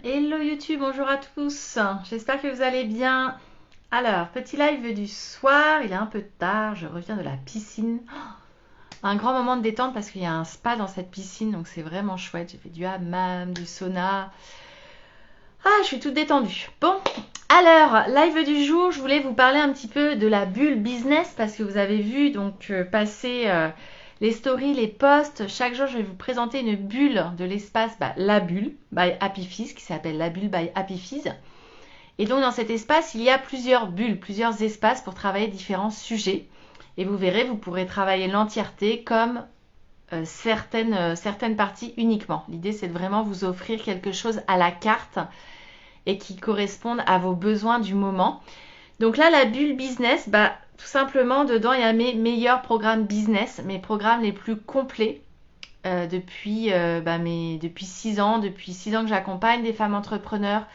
Hello YouTube, bonjour à tous. J'espère que vous allez bien. Alors, petit live du soir, il est un peu tard, je reviens de la piscine. Un grand moment de détente parce qu'il y a un spa dans cette piscine, donc c'est vraiment chouette. J'ai fait du hammam, du sauna. Ah, je suis toute détendue. Bon, alors, live du jour, je voulais vous parler un petit peu de la bulle business parce que vous avez vu donc passer les stories, les posts. Chaque jour, je vais vous présenter une bulle de l'espace, la bulle by Happy Fizz qui s'appelle la bulle by Happy Fizz. Et donc, dans cet espace, il y a plusieurs bulles, plusieurs espaces pour travailler différents sujets. Et vous verrez, vous pourrez travailler l'entièreté comme certaines parties uniquement. L'idée, c'est de vraiment vous offrir quelque chose à la carte et qui corresponde à vos besoins du moment. Donc là, la bulle business, tout simplement, dedans, il y a mes meilleurs programmes business, mes programmes les plus complets depuis 6 ans. Depuis 6 ans que j'accompagne des femmes entrepreneurs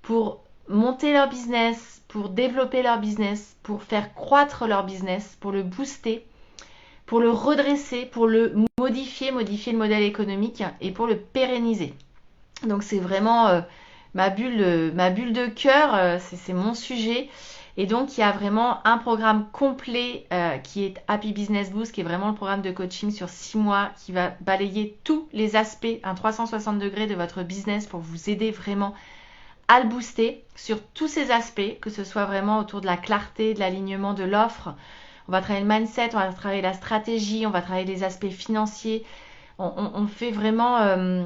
pour monter leur business, pour développer leur business, pour faire croître leur business, pour le booster, pour le redresser, pour le modifier le modèle économique et pour le pérenniser. Donc c'est vraiment ma bulle de cœur, c'est mon sujet. Et donc il y a vraiment un programme complet qui est Happy Business Boost, qui est vraiment le programme de coaching sur 6 mois, qui va balayer tous les aspects, un 360 degrés de votre business pour vous aider vraiment à le booster sur tous ces aspects, que ce soit vraiment autour de la clarté, de l'alignement de l'offre. On va travailler le mindset, on va travailler la stratégie, on va travailler les aspects financiers. On fait vraiment...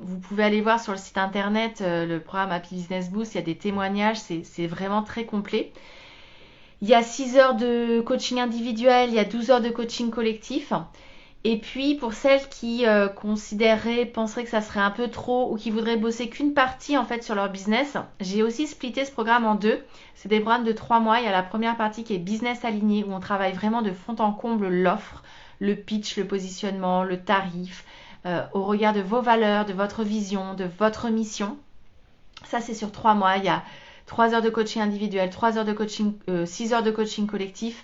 vous pouvez aller voir sur le site internet le programme Happy Business Boost, il y a des témoignages, c'est vraiment très complet. Il y a 6 heures de coaching individuel, il y a 12 heures de coaching collectif. Et puis pour celles qui penseraient que ça serait un peu trop ou qui voudraient bosser qu'une partie en fait sur leur business, j'ai aussi splitté ce programme en deux. C'est des programmes de 3 mois. Il y a la première partie qui est business aligné où on travaille vraiment de fond en comble l'offre, le pitch, le positionnement, le tarif, au regard de vos valeurs, de votre vision, de votre mission. Ça c'est sur 3 mois. Il y a 3 heures de coaching individuel, 3 heures de coaching, 6 heures de coaching collectif.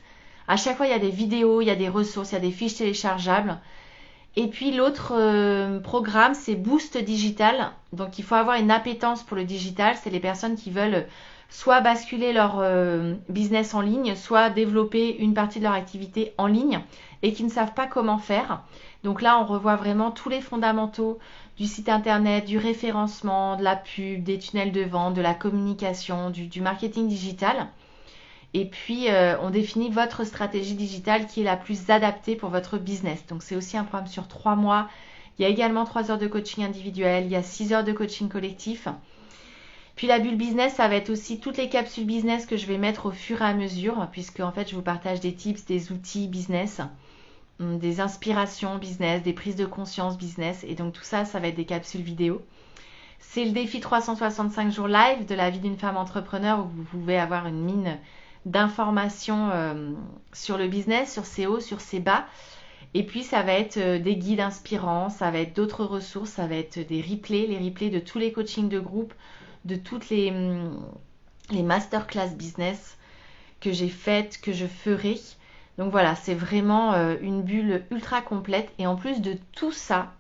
À chaque fois, il y a des vidéos, il y a des ressources, il y a des fiches téléchargeables. Et puis l'autre programme, c'est Boost Digital. Donc il faut avoir une appétence pour le digital. C'est les personnes qui veulent soit basculer leur business en ligne, soit développer une partie de leur activité en ligne et qui ne savent pas comment faire. Donc là, on revoit vraiment tous les fondamentaux du site internet, du référencement, de la pub, des tunnels de vente, de la communication, du marketing digital. Et puis, on définit votre stratégie digitale qui est la plus adaptée pour votre business. Donc, c'est aussi un programme sur 3 mois. Il y a également 3 heures de coaching individuel. Il y a 6 heures de coaching collectif. Puis, la bulle business, ça va être aussi toutes les capsules business que je vais mettre au fur et à mesure, puisque en fait, je vous partage des tips, des outils business, des inspirations business, des prises de conscience business. Et donc, tout ça, ça va être des capsules vidéo. C'est le défi 365 jours live de la vie d'une femme entrepreneur où vous pouvez avoir une mine d'informations sur le business, sur ses hauts, sur ses bas. Et puis ça va être des guides inspirants, ça va être d'autres ressources, ça va être des replays, les replays de tous les coachings de groupe, de toutes les masterclass business que j'ai faites, que je ferai. Donc voilà, c'est vraiment une bulle ultra complète. Et en plus de tout ça,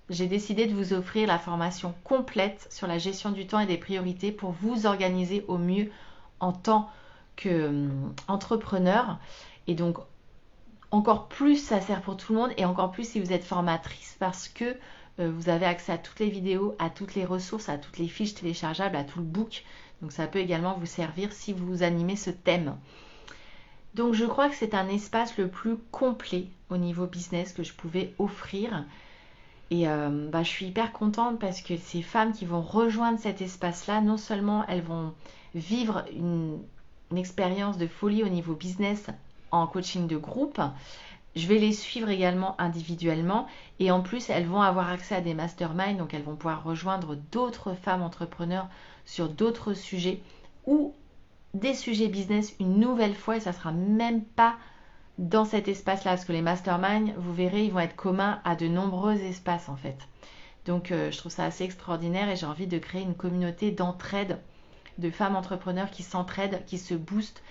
j'ai décidé de vous offrir la formation complète sur la gestion du temps et des priorités pour vous organiser au mieux en tant qu'entrepreneur. Et donc, encore plus, ça sert pour tout le monde et encore plus si vous êtes formatrice parce que vous avez accès à toutes les vidéos, à toutes les ressources, à toutes les fiches téléchargeables, à tout le book. Donc, ça peut également vous servir si vous animez ce thème. Donc, je crois que c'est un espace le plus complet au niveau business que je pouvais offrir. Et je suis hyper contente parce que ces femmes qui vont rejoindre cet espace-là, non seulement elles vont vivre une expérience de folie au niveau business en coaching de groupe, je vais les suivre également individuellement et en plus elles vont avoir accès à des masterminds, donc elles vont pouvoir rejoindre d'autres femmes entrepreneurs sur d'autres sujets ou des sujets business une nouvelle fois et ça sera même pas dans cet espace-là parce que les masterminds, vous verrez, ils vont être communs à de nombreux espaces en fait. Donc je trouve ça assez extraordinaire et j'ai envie de créer une communauté d'entraide de femmes entrepreneurs qui s'entraident, qui se boostent,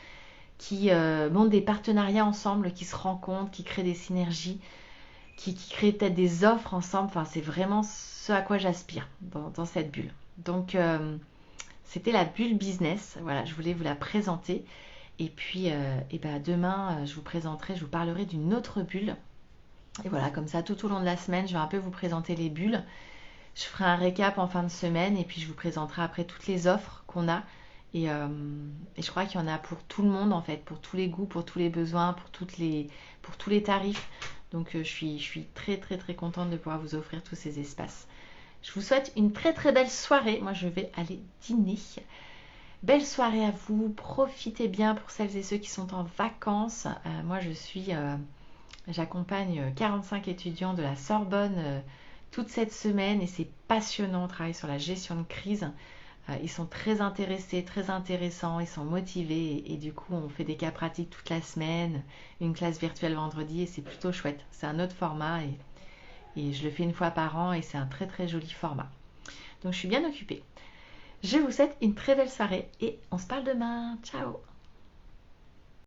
qui montent des partenariats ensemble, qui se rencontrent, qui créent des synergies, qui créent peut-être des offres ensemble. Enfin, c'est vraiment ce à quoi j'aspire dans cette bulle. Donc c'était la bulle business, voilà, je voulais vous la présenter. Et puis demain, je vous parlerai d'une autre bulle. Et voilà, comme ça, tout au long de la semaine, je vais un peu vous présenter les bulles. Je ferai un récap en fin de semaine et puis je vous présenterai après toutes les offres qu'on a. Et je crois qu'il y en a pour tout le monde en fait, pour tous les goûts, pour tous les besoins, pour tous les tarifs. Donc je suis très très très contente de pouvoir vous offrir tous ces espaces. Je vous souhaite une très très belle soirée. Moi je vais aller dîner. Belle soirée à vous. Profitez bien pour celles et ceux qui sont en vacances. Moi j'accompagne 45 étudiants de la Sorbonne toute cette semaine et c'est passionnant. On travaille sur la gestion de crise. Ils sont très intéressés, très intéressants, ils sont motivés et du coup on fait des cas pratiques toute la semaine, une classe virtuelle vendredi et c'est plutôt chouette. C'est un autre format et je le fais une fois par an et c'est un très très joli format. Donc je suis bien occupée. Je vous souhaite une très belle soirée et on se parle demain. Ciao!